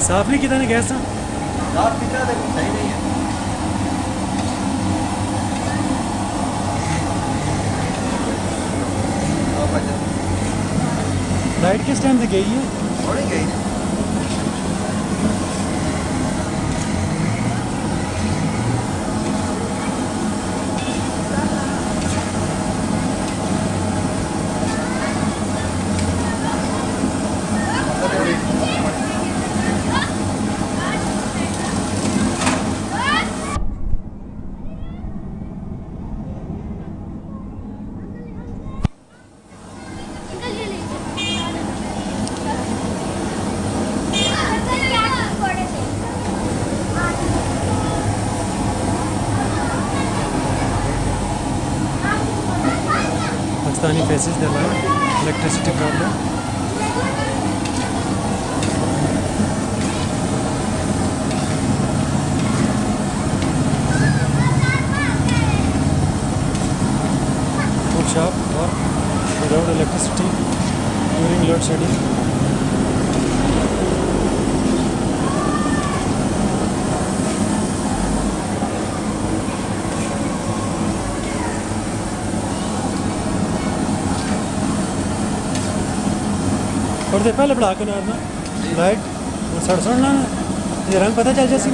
साफ नहीं किया गैस ना साफ किया सही नहीं है। लाइट किस टाइम से गई है? थोड़ी गई। Pakistani faces the electricity problem. Workshop work without electricity during load shedding. और दे पहले बढ़ा के ना लाइट सड़ सड़ना ये रंग पता चल जैसी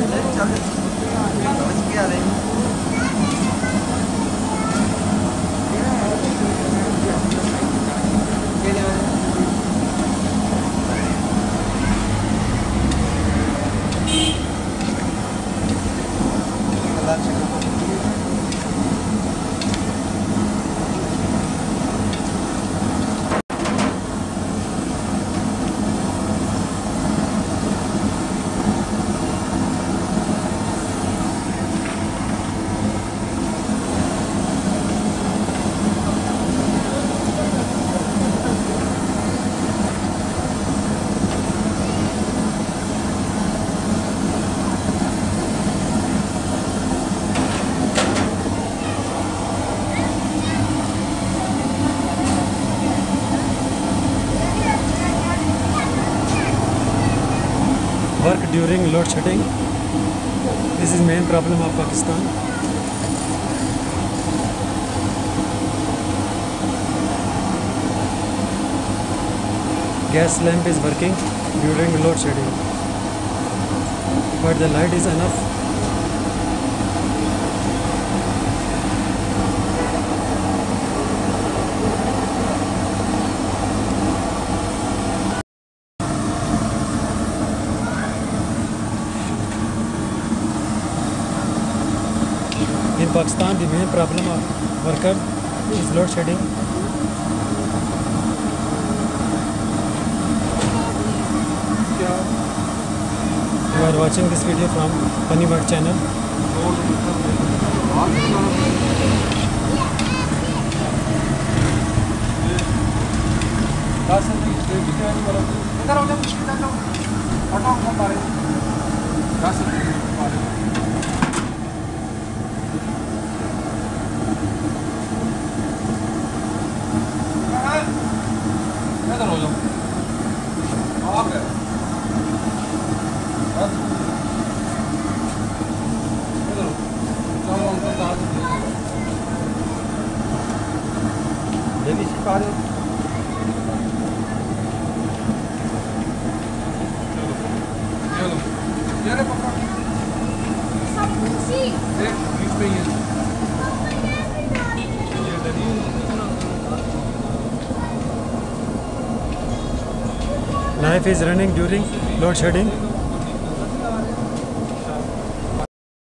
work during load shedding. This is main problem of Pakistan. Gas lamp is working during load shedding, but the light is enough. In Pakistan, the main problem of worker is load shedding. You are watching this video from Funny Bird channel. Life is running during load shedding.